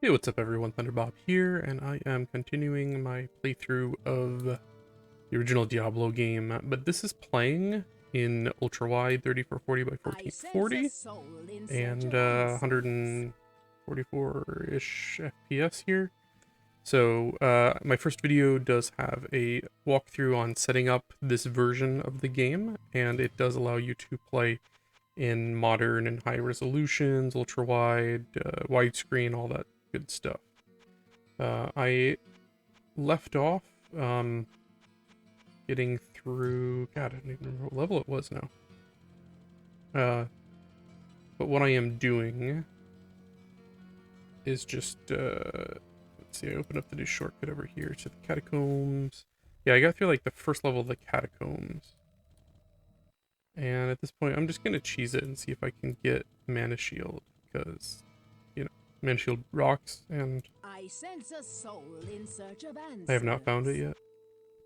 Hey, what's up everyone, Thunderbob here, and I am continuing my playthrough of the original Diablo game, but this is playing in ultra-wide 3440 by 1440 and 144-ish FPS here. So my first video does have a walkthrough on setting up this version of the game, and it does allow you to play in modern and high resolutions, ultra-wide, widescreen, all that good stuff. I left off getting through, God, I don't even remember what level it was now. But what I am doing is just, let's see, I opened up the new shortcut over here to the Catacombs. Yeah, I got through like the first level of the Catacombs. And at this point, I'm just going to cheese it and see if I can get Mana Shield, because, you know, Mana Shield rocks, and I sense a soul in search of answers. I have not found it yet.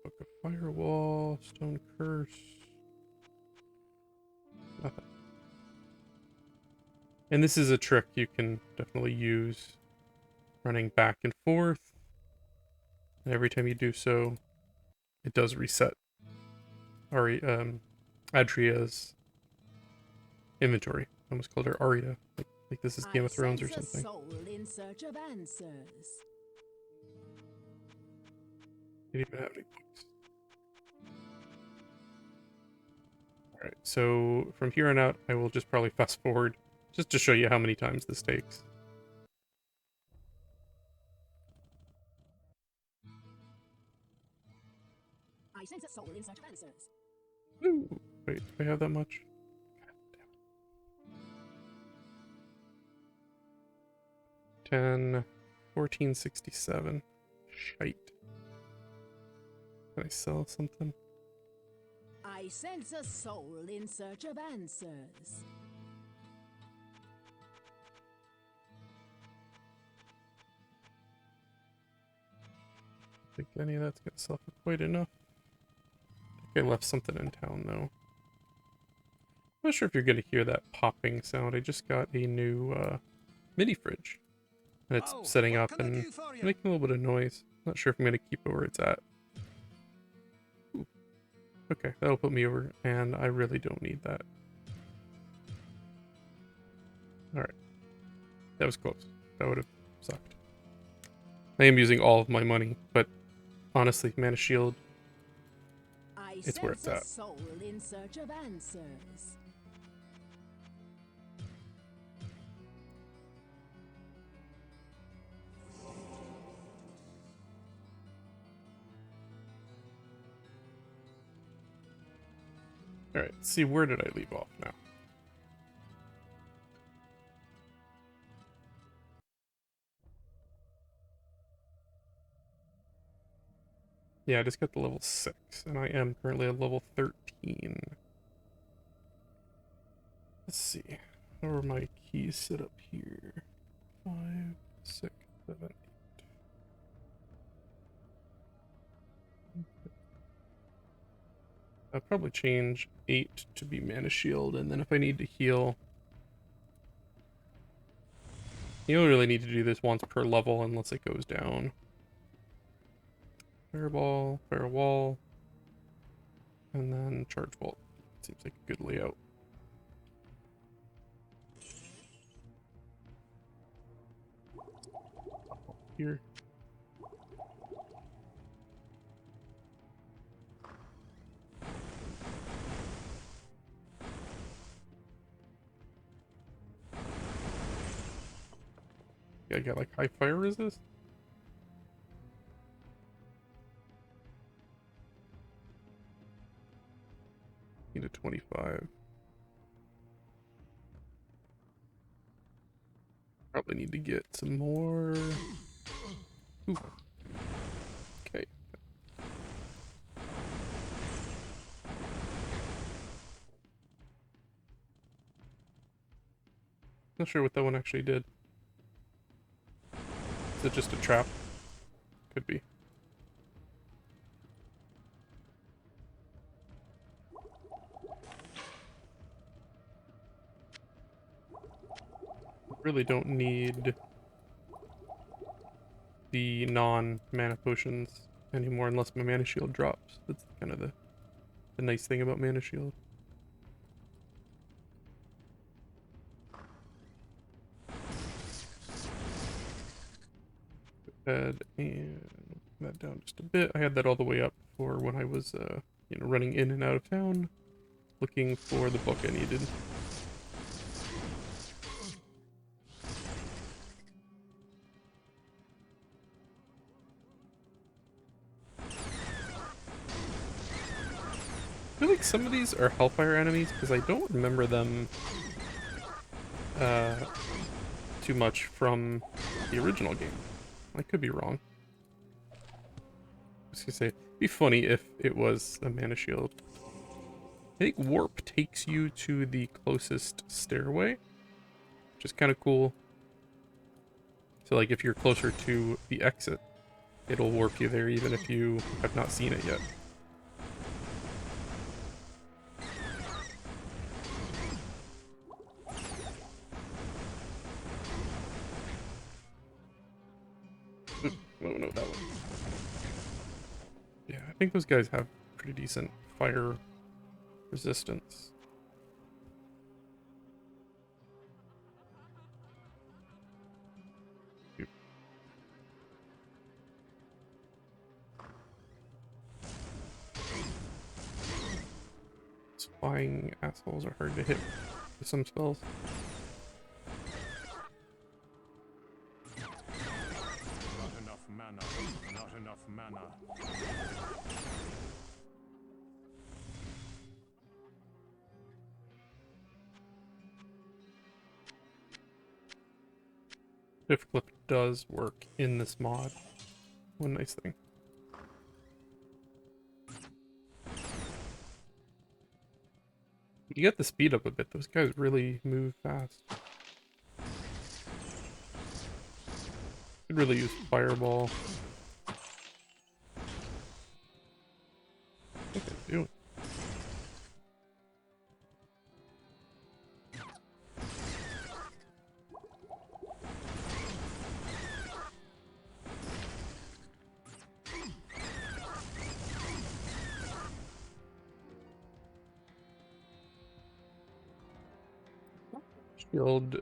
Book of Firewall, Stone Curse. Nothing. And this is a trick you can definitely use, running back and forth. And every time you do so, it does reset Adria's inventory. I almost called her Aria. Like this is Game of Thrones or something. Soul in search of answers. Didn't even have any books. Alright, so from here on out, I will just probably fast forward just to show you how many times this takes. I sense a soul in search of answers. Ooh, wait, do I have that much? God damn it. 10, 1467. Shite. Can I sell something? I sense a soul in search of answers. I think any of that's gonna sell for quite enough. I think I left something in town though. I'm not sure if you're gonna hear that popping sound. I just got a new mini fridge. And it's setting up and making a little bit of noise. Not sure if I'm gonna keep it where it's at. Ooh. Okay, that'll put me over, and I really don't need that. Alright. That was close. That would have sucked. I am using all of my money, but honestly, Mana Shield, it's where it's at. Soul in search of answers. Alright, let's see, where did I leave off now? Yeah, I just got to level 6, and I am currently at level 13. Let's see. How are my keys set up here? 5, 6, 7, 8. I'll probably change 8 to be Mana Shield, and then if I need to heal... You don't really need to do this once per level unless it goes down. Fireball, Firewall, and then Charge Bolt. Seems like a good layout. Here. Yeah, I got like high fire resist. Need a 25. Probably need to get some more. Ooh. Okay. Not sure what that one actually did. Is it just a trap? Could be. Really don't need the non-mana potions anymore unless my mana shield drops. That's kind of the nice thing about mana shield. And that down just a bit. I had that all the way up for when I was, running in and out of town, looking for the book I needed. I feel like some of these are Hellfire enemies because I don't remember them too much from the original game. I could be wrong. I was gonna say, it'd be funny if it was a mana shield. I think warp takes you to the closest stairway, which is kind of cool. So like if you're closer to the exit, it'll warp you there even if you have not seen it yet. Oh no, that one. Yeah, I think those guys have pretty decent fire resistance. These flying assholes are hard to hit with some spells. Not enough mana. Not enough mana. Shift clip does work in this mod. One nice thing. You get the speed up a bit. Those guys really move fast. Could really use Fireball. I think I do. Shield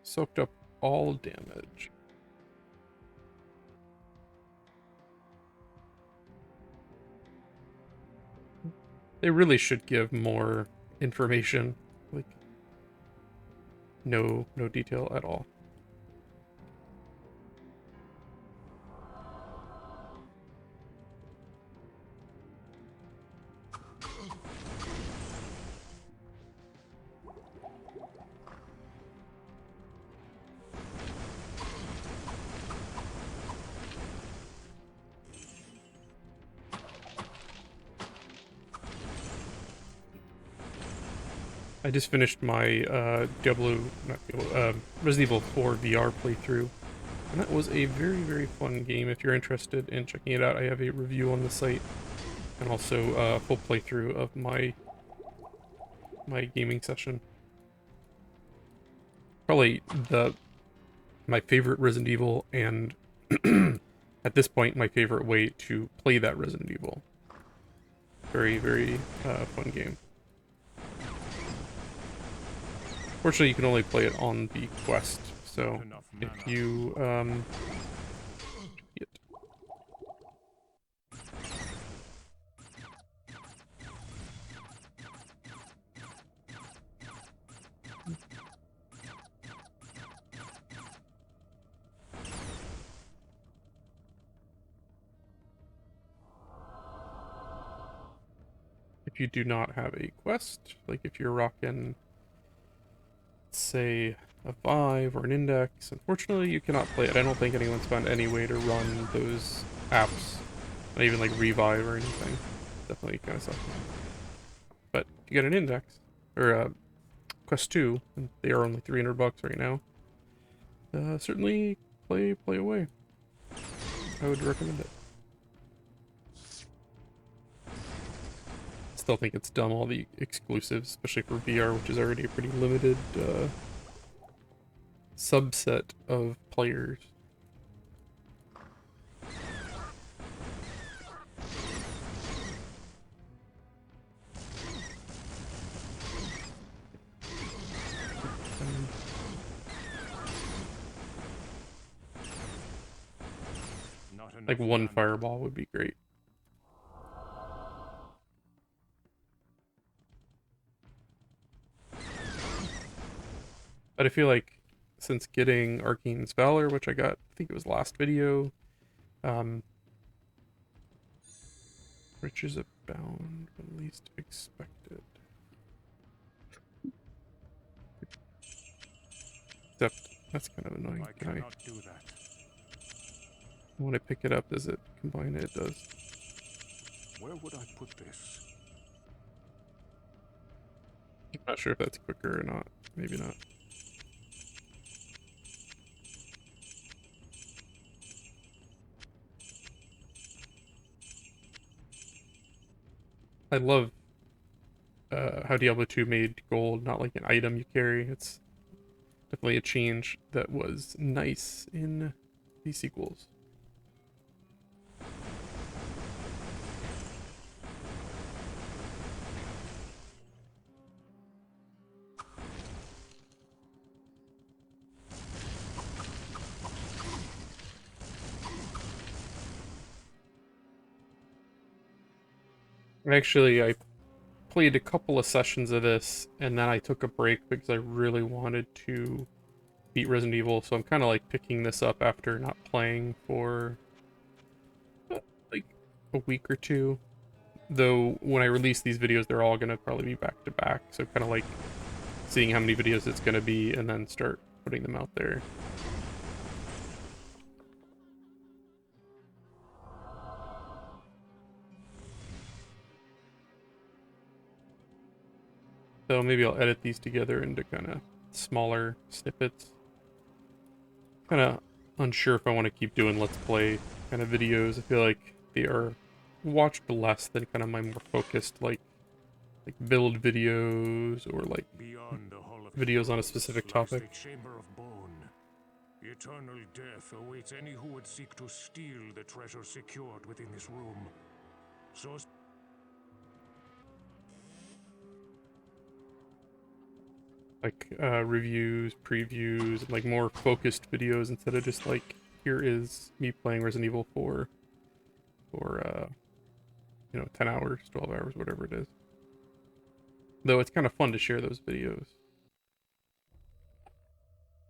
soaked up all damage. They really should give more information, like no detail at all. I just finished my Diablo, not Diablo, Resident Evil 4 VR playthrough, and that was a very fun game. If you're interested in checking it out, I have a review on the site, and also a full playthrough of my gaming session. Probably my favorite Resident Evil, and at this point, my favorite way to play that Resident Evil. Very fun game. Fortunately, you can only play it on the quest, so if you, if you do not have a quest, like if you're rocking, say, a Vive or an Index, unfortunately you cannot play it. I don't think anyone's found any way to run those apps, not even like Revive or anything. Definitely kind of sucks. But if you get an Index, or Quest 2, and they are only $300 right now, certainly play away. I would recommend it. Still think it's dumb, all the exclusives, especially for VR, which is already a pretty limited subset of players. Like enough one mana. fireball would be great. But I feel like since getting Arcane's Valor, which I got, I think it was last video, riches abound when least expected. Except that's kind of annoying. I cannot do that. When I pick it up, does it combine it? It does. Where would I put this? I'm not sure if that's quicker or not. Maybe not. I love how Diablo 2 made gold not like an item you carry. It's definitely a change that was nice in the sequels. Actually, I played a couple of sessions of this, and then I took a break because I really wanted to beat Resident Evil, so I'm kind of like picking this up after not playing for like a week or two. Though when I release these videos, they're all gonna probably be back to back, so kind of like seeing how many videos it's gonna be and then start putting them out there. So maybe I'll edit these together into kind of smaller snippets. Kind of unsure if I want to keep doing Let's Play kind of videos. I feel like they are watched less than kind of my more focused like build videos or like Beyond the Hall of videos on a Heroes specific lies topic. the Chamber of Bone. Eternal death awaits any who would seek to steal the treasure secured within this room. So Like reviews, previews, and like more focused videos instead of just like here is me playing Resident Evil 4 for 10 hours, 12 hours, whatever it is. Though it's kind of fun to share those videos.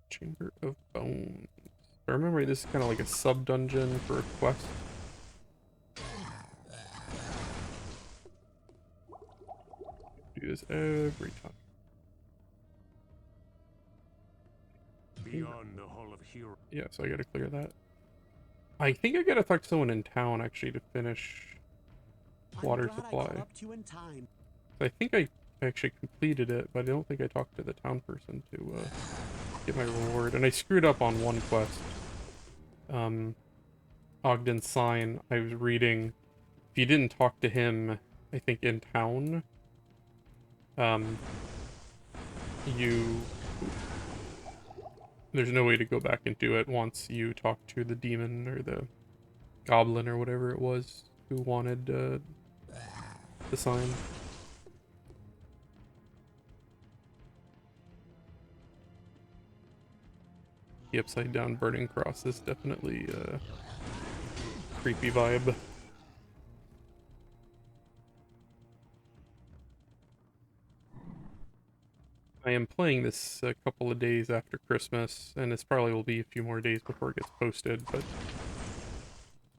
Chamber of Bones. If I remember right, this is kind of like a sub dungeon for a quest. Do this every time. beyond the Hall of Heroes. Yeah, so I gotta clear that. I think I gotta talk to someone in town actually to finish water supply. I think I actually completed it, but I don't think I talked to the town person to get my reward. And I screwed up on one quest. Ogden's Sign, I was reading, if you didn't talk to him, I think in town, there's no way to go back and do it once you talk to the demon or the goblin or whatever it was who wanted the sign. The upside down burning cross is definitely a creepy vibe. I am playing this a couple of days after Christmas, and this probably will be a few more days before it gets posted, but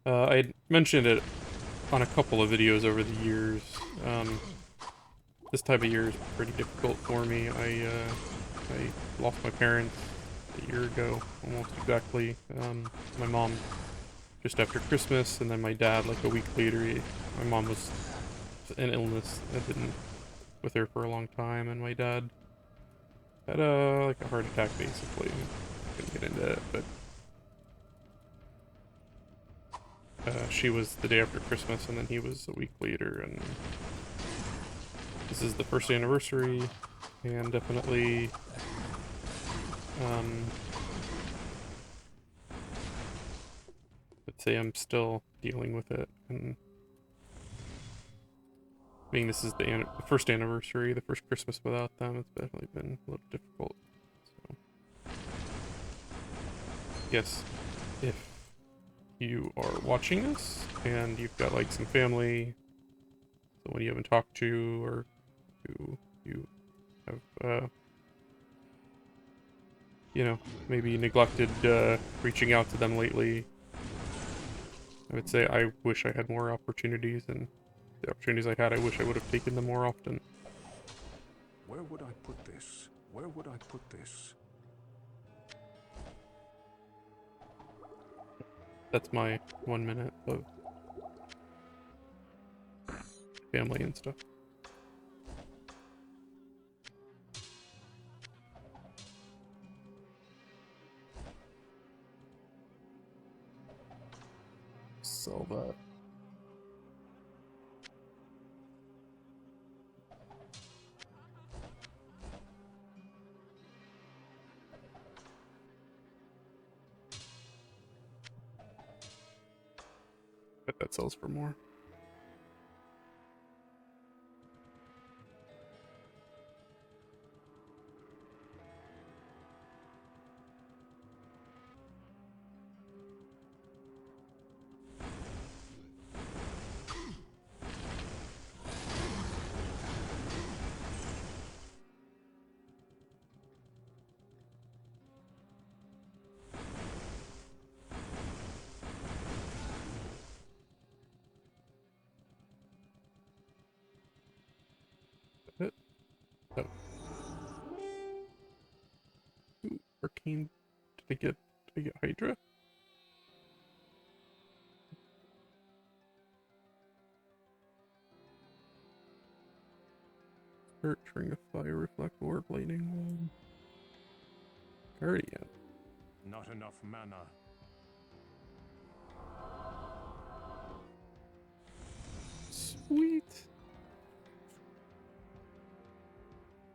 I had mentioned it on a couple of videos over the years. This time of year is pretty difficult for me. I lost my parents a year ago, almost exactly. My mom just after Christmas, and then my dad like a week later. My mom was an illness. I've been with her for a long time, and my dad had like a heart attack basically. Couldn't get into it, but she was the day after Christmas, and then he was a week later, and this is the first anniversary, and definitely I'd say I'm still dealing with it, and being this is the first anniversary, the first Christmas without them, it's definitely been a little difficult. So, yes, if you are watching this and you've got like some family, someone you haven't talked to, or who you have, you know, maybe neglected reaching out to them lately, I would say I wish I had more opportunities, and the opportunities I had, I wish I would have taken them more often. Where would I put this? Where would I put this? That's my 1 minute of family and stuff. Sell that. Bet that sells for more. It. Oh. Ooh, arcane. Did I get Hydra? Hurt, Ring of Fire, Reflect Orb, Lightning Wall. Guardian. Not enough mana. Sweet.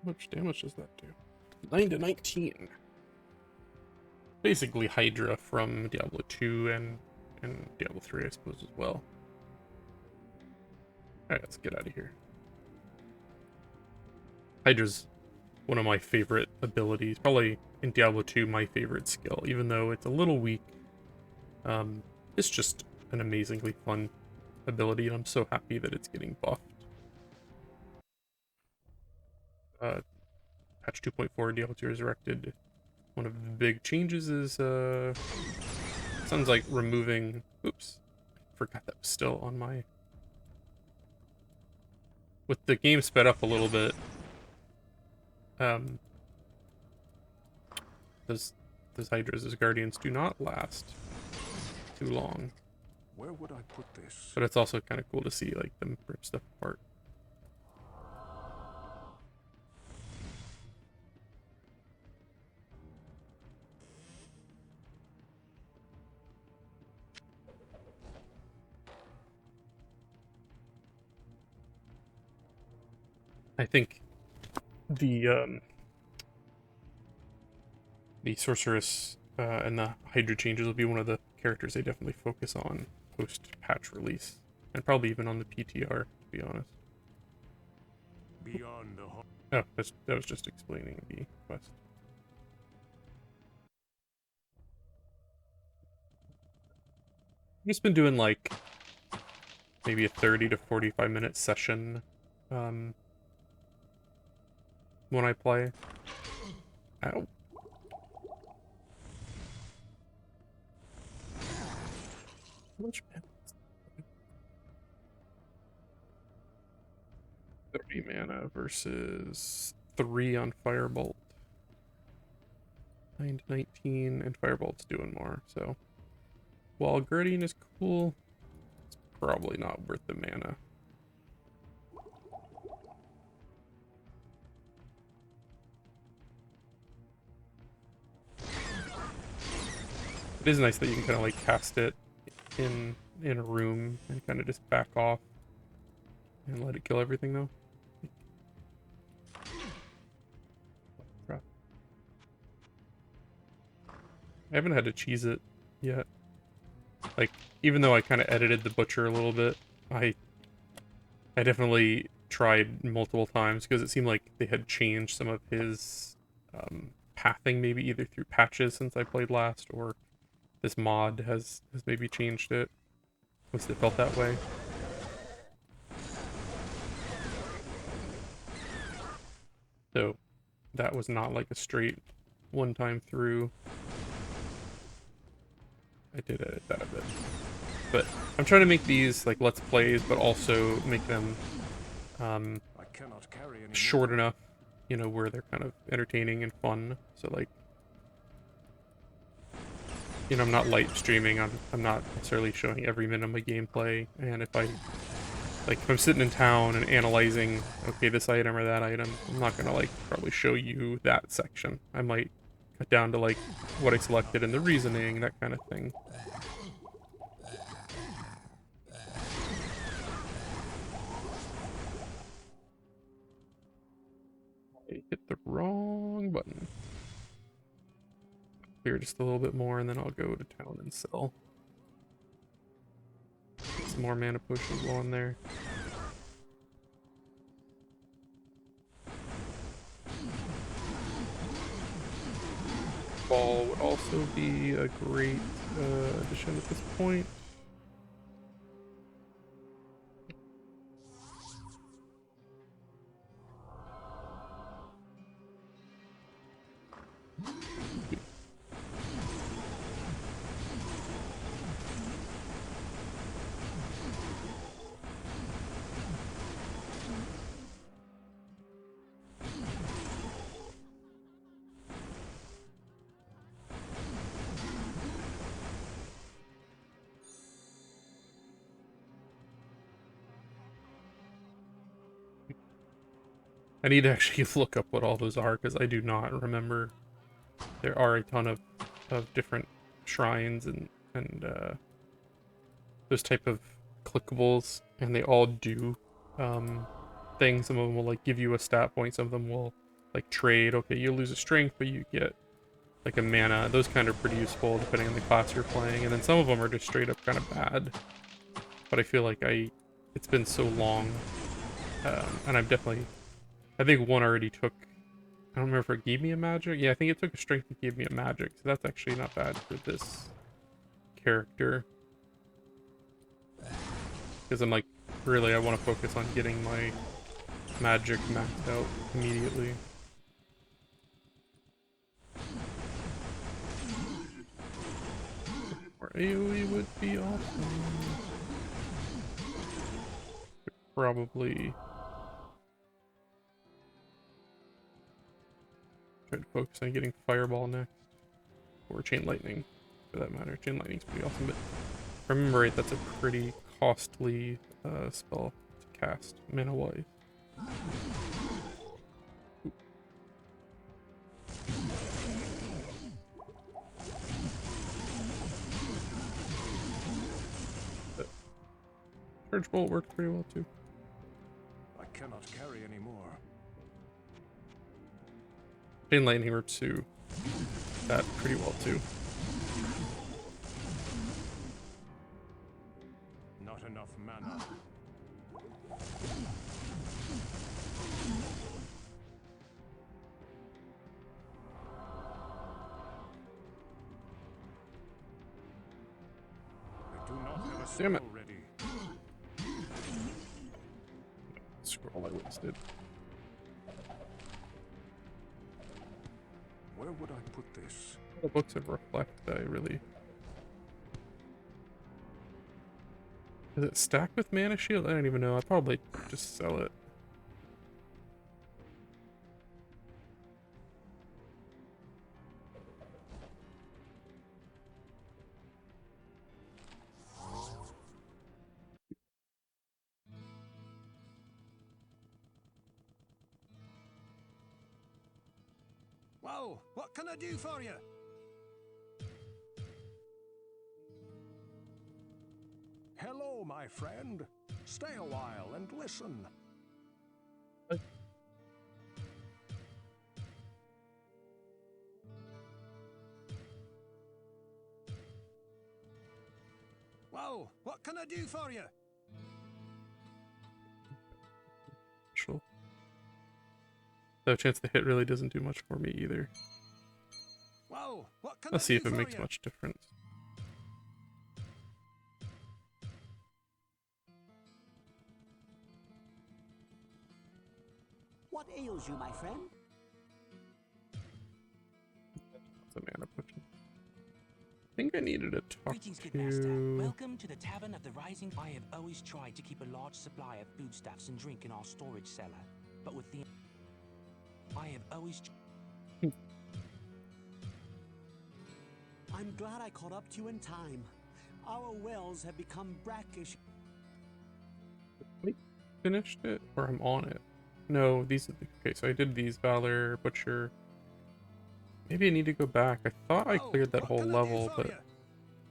How much damage does that do? 9 to 19. Basically Hydra from Diablo 2 and Diablo 3, I suppose, as well. Alright, let's get out of here. Hydra's one of my favorite abilities. Probably in Diablo 2, my favorite skill, even though it's a little weak. It's just an amazingly fun ability, and I'm so happy that it's getting buffed. Patch 2.4 Diablo 2 Resurrected. One of the big changes is, sounds like removing... Oops. Forgot that was still on my... With the game sped up a little bit, those Hydras as Guardians do not last too long. Where would I put this? But it's also kind of cool to see, like, them rip stuff apart. I think the Sorceress and the Hydra changes will be one of the characters they definitely focus on post-patch release. And probably even on the PTR, to be honest. Beyond the Oh, that was just explaining the quest. I've just been doing, like, maybe a 30 to 45 minute session when I play. Ow. How much mana? 30 mana versus 3 on Firebolt. 9 to 19, and Firebolt's doing more, so... While Guardian is cool, it's probably not worth the mana. It is nice that you can kind of like cast it in a room and kind of just back off and let it kill everything, though. I haven't had to cheese it yet. Like, even though I kind of edited the butcher a little bit, I definitely tried multiple times because it seemed like they had changed some of his pathing, maybe either through patches since I played last, or this mod has maybe changed it. At least it felt that way. So that was not like a straight one time through. I did edit that a bit. But I'm trying to make these like let's plays, but also make them short enough, you know, where they're kind of entertaining and fun. So like, you know, I'm not light streaming. I'm not necessarily showing every minute of my gameplay. And if I'm sitting in town and analyzing, okay, this item or that item, I'm not gonna like probably show you that section. I might cut down to like what I selected and the reasoning, that kind of thing. I hit the wrong button. Here just a little bit more, and then I'll go to town and sell. Get some more mana potions while I'm there. Ball would also be a great addition at this point. I need to actually look up what all those are, because I do not remember. There are a ton of different shrines and those type of clickables, and they all do things. Some of them will like give you a stat point, some of them will like trade. Okay, you lose a strength, but you get like a mana. Those kind of pretty useful depending on the class you're playing, and then some of them are just straight up kind of bad. But I feel like it's been so long, and I think one already took, I don't remember if it gave me a magic. Yeah, I think it took a strength to give me a magic, so that's actually not bad for this character. Because I'm like, really, I want to focus on getting my magic maxed out immediately. Or AoE would be awesome. Could probably try to focus on getting Fireball next. Or Chain Lightning, for that matter. Chain Lightning's pretty awesome, but if I remember right, that's a pretty costly spell to cast mana-wise. Charge Bolt worked pretty well too. I cannot carry anymore. Chain Lightning worked too. That pretty well too. Not enough mana. I do not have a spell ready. Scroll I wasted. Where would I put this? The books of Reflect, I really... Is it stacked with Mana Shield? I don't even know. I'd probably just sell it. Well, what can I do for you? Hello, my friend. Stay a while and listen. Well, what can I do for you? Sure. No chance the hit really doesn't do much for me either. Well, what can Let's I see do if it for makes you? much difference. ails you, my friend? It's a mana potion. I think I needed to talk Greetings, good master. to... Welcome to the Tavern of the Rising. I have always tried to keep a large supply of foodstuffs and drink in our storage cellar, but with the... I have always... I'm glad I caught up to you in time. Our wells have become brackish. Wait, finished it? Or I'm on it? No, these are the... Okay, so I did these. Valor, Butcher... Maybe I need to go back. I thought I cleared that whole level, but...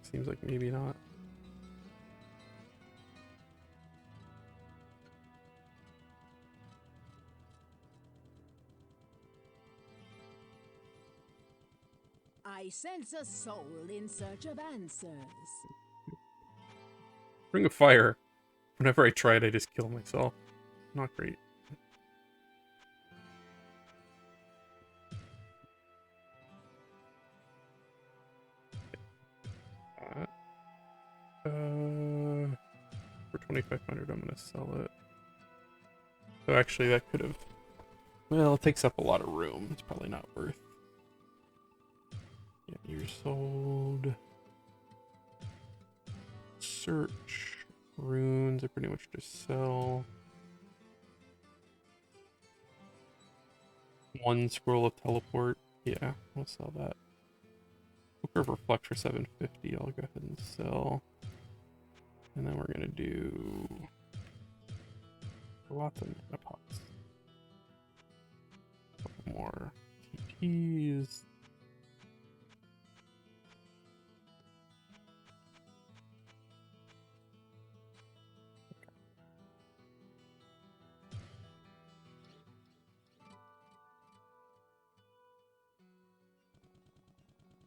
Seems like maybe not. I sense a soul in search of answers. Ring of Fire. Whenever I try it, I just kill myself. Not great. For 2,500, I'm gonna sell it. So actually, that could have. Well, it takes up a lot of room. It's probably not worth. Yeah, you're sold. Search. Runes, I pretty much just sell. 1 scroll of teleport. Yeah, we'll sell that. Book of Reflect for 750. I'll go ahead and sell. And then we're gonna do lots of mana pots. A couple more TTs.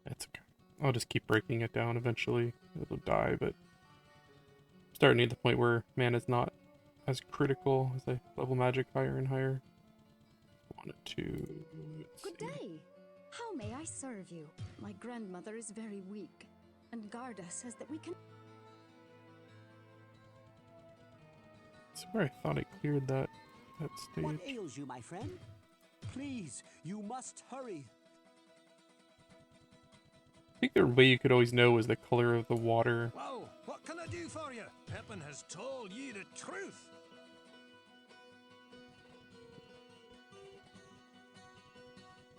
That's okay. I'll just keep breaking it down eventually. It'll die, but I'm starting to get to the point where mana's not as critical as I level magic higher and higher. Wanted to. Good day. How may I serve you? My grandmother is very weak, and Garda says that we can. I swear I thought I cleared that stage. What ails you, my friend? Please, you must hurry. I think the way you could always know was the color of the water. Well, what can I do for you? Pippin has told you the truth.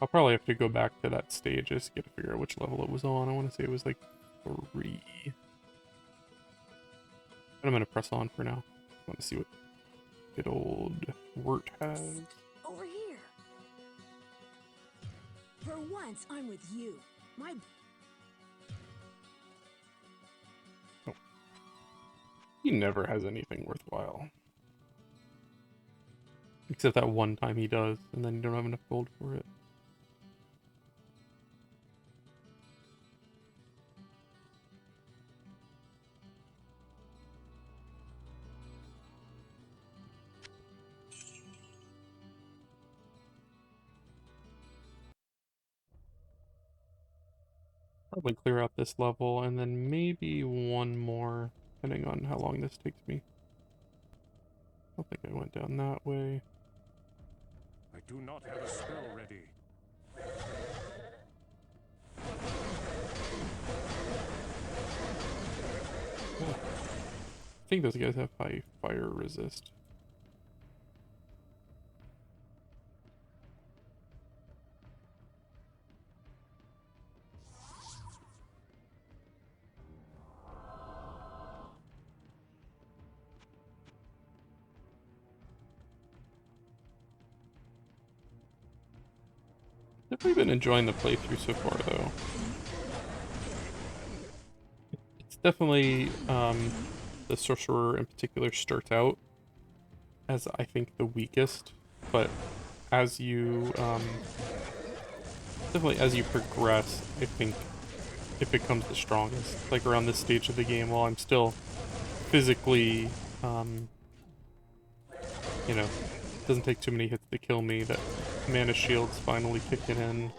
I'll probably have to go back to that stage just to get to figure out which level it was on. I want to say it was like 3. But I'm going to press on for now. I want to see what good old Wirt has. Over here. For once, I'm with you. My He never has anything worthwhile. Except that one time he does, and then you don't have enough gold for it. Probably clear out this level, and then maybe one more, depending on how long this takes me. I don't think I went down that way. I do not have a spell ready. I think those guys have high fire resist. Definitely been enjoying the playthrough so far, though. It's definitely, the Sorcerer in particular starts out as, I think, the weakest, but as you, definitely as you progress, I think it becomes the strongest. Like around this stage of the game, while I'm still physically, you know, doesn't take too many hits to kill me, that mana shield's finally kicking in.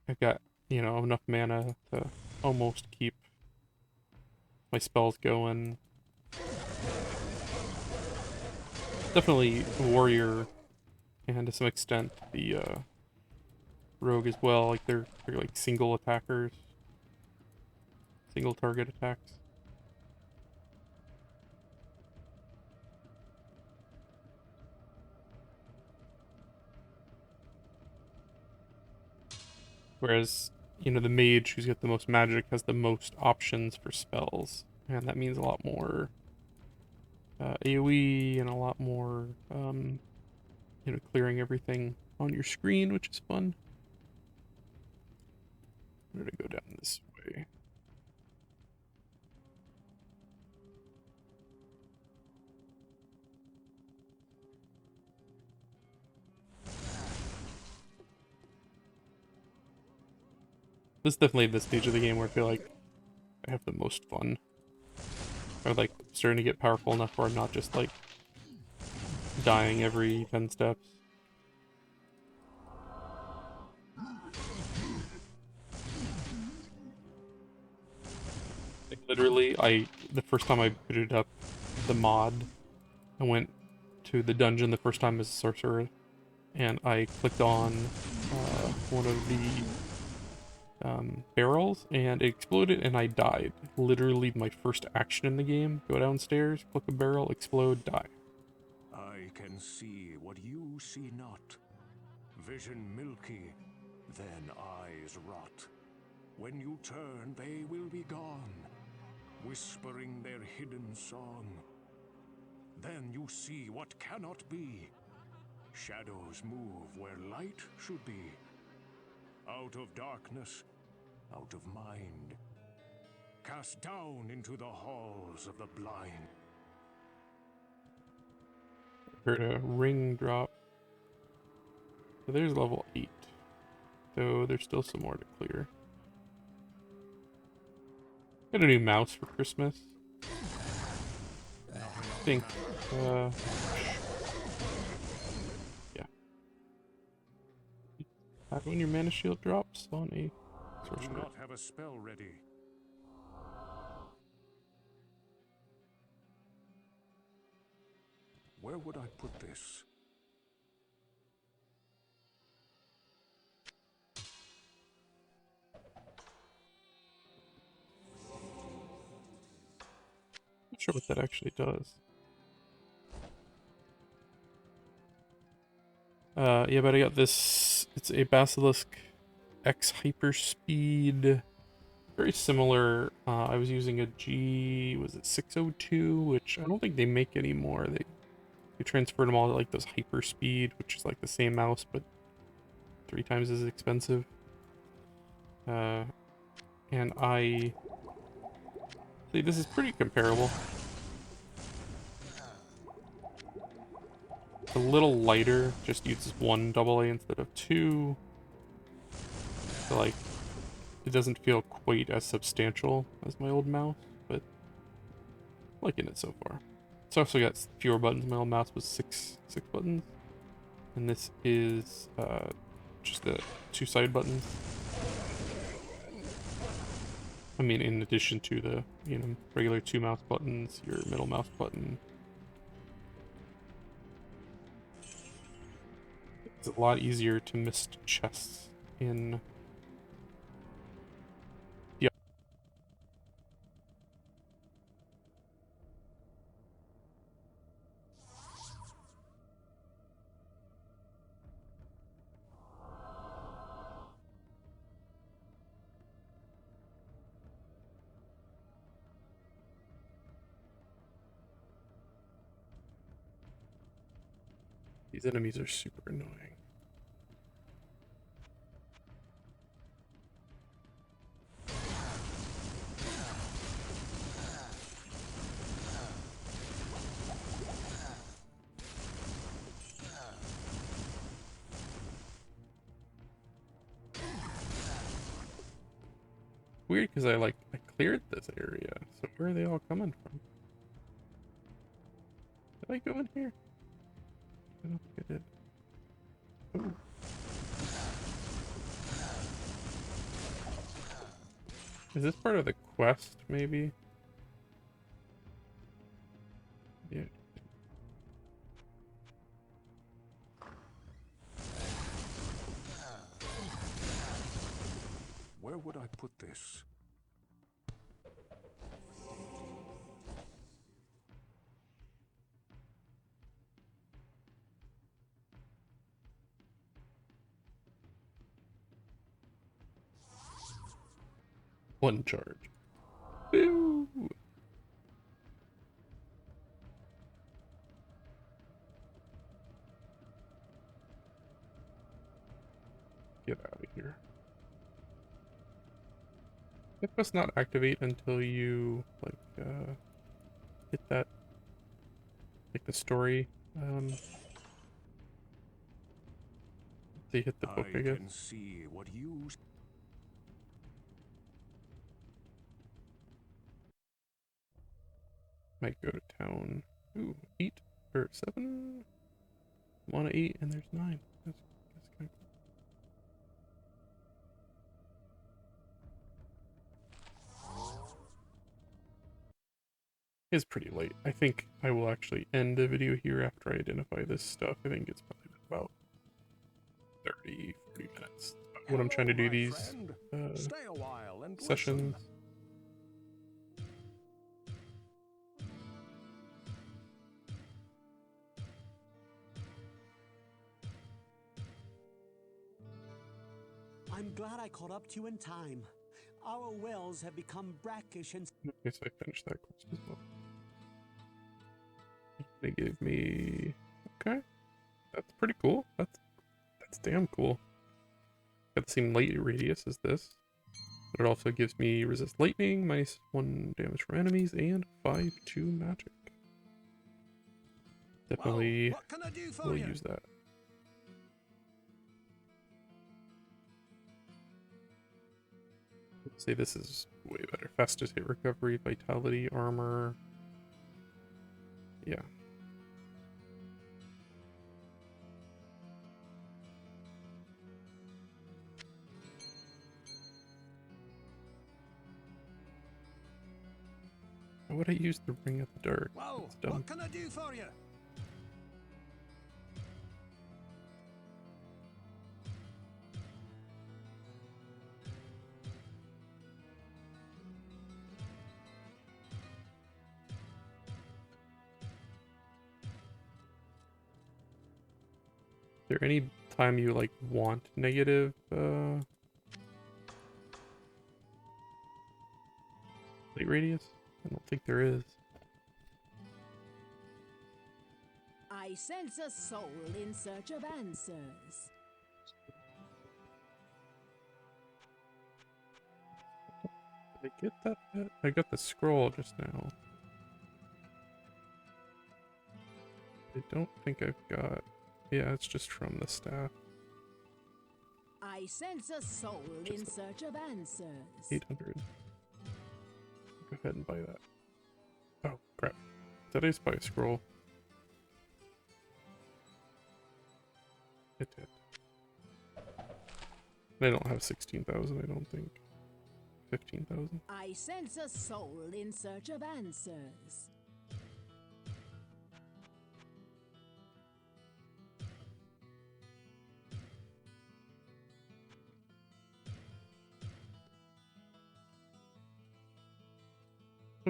I've got, you know, enough mana to almost keep my spells going. Definitely warrior, and to some extent the rogue as well. Like they're like single attackers, single target attacks. Whereas, you know, the mage who's got the most magic has the most options for spells, and that means a lot more AoE and a lot more, you know, clearing everything on your screen, which is fun. I'm gonna go down this way. This is definitely the stage of the game where I feel like I have the most fun. Or like starting to get powerful enough where I'm not just like dying every 10 steps. Like literally, the first time I booted up the mod, I went to the dungeon the first time as a sorcerer, and I clicked on one of the barrels, and it exploded, and I died. Literally, my first action in the game: go downstairs, click a barrel, explode, die. I can see what you see not. Vision milky, then eyes rot. When you turn, they will be gone, whispering their hidden song. Then you see what cannot be. Shadows move where light should be. Out of darkness, out of mind. Cast down into the halls of the blind. Heard a ring drop. So there's level 8. So there's still some more to clear. Got a new mouse for Christmas. I think, yeah. When your mana shield drops on a Do sorcerer. not have a spell ready. Where would I put this? Not sure what that actually does. Yeah, but I got this. It's a Basilisk X Hyperspeed. Very similar. I was using a G, was it 602, which I don't think they make anymore. They transferred them all to like those Hyperspeed, which is like the same mouse, but 3 times as expensive. And I see this is pretty comparable. It's a little lighter, just uses 1 AA instead of 2. So like, it doesn't feel quite as substantial as my old mouse, but I'm liking it so far. It's also got fewer buttons. My old mouse was six buttons, and this is just the 2 side buttons. I mean, in addition to the, you know, regular 2 mouse buttons, your middle mouse button. It's a lot easier to miss chests in Diablo. These enemies are super annoying. Weird, because I cleared this area, so where are they all coming from? Did I go in here? I don't think I did. Ooh. Is this part of the quest, maybe? Yeah. would I put this? One charge. Boo! Get out of here. It must not activate until you like hit that, like the story. They hit the book, I guess. I can see what you... Might go to town. Ooh, 8 or 7. I'm on 8 and there's 9. That's kind of cool. It's pretty late. I think I will actually end the video here after I identify this stuff. I think it's probably been about 30, 40 minutes. When I'm trying to do these Stay a while and sessions. listen. I'm glad I caught up to you in time. Our wells have become brackish and... Okay, so I finished that quest as well. They gave me... Okay. That's pretty cool. That's damn cool. Got the same light radius as this. But it also gives me resist lightning, -1 damage from enemies, and 5/2 magic. Definitely Well, what can I do for will you? use that. Say this is way better. Fastest hit recovery, vitality, armor. Yeah. Why would I use the Ring of the Dark? Well, It's dumb. what can I do for you? Is there any time you like want negative light radius? I don't think there is. I sense a soul in search of answers. Did I get that bit? I got the scroll just now. I don't think I've got... Yeah, it's just from the staff. I sense a soul in search of answers. 800. Go ahead and buy that. Oh, crap. Did I just buy a scroll? It did. I don't have 16,000, I don't think. 15,000. I sense a soul in search of answers.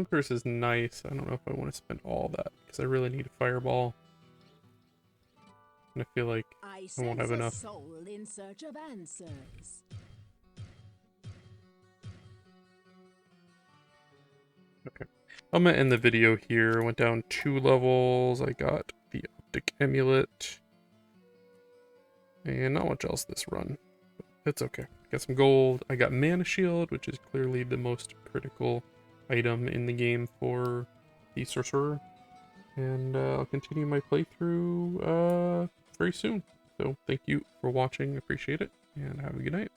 Curse is nice. I don't know if I want to spend all that because I really need a fireball. And I feel like I won't have enough. Soul in search of answers. Okay. I'm gonna end the video here. I went down 2 levels. I got the optic amulet. And not much else this run. But it's okay. Got some gold. I got mana shield, which is clearly the most critical item in the game for the Sorcerer. And I'll continue my playthrough very soon. So thank you for watching. Appreciate it. And have a good night.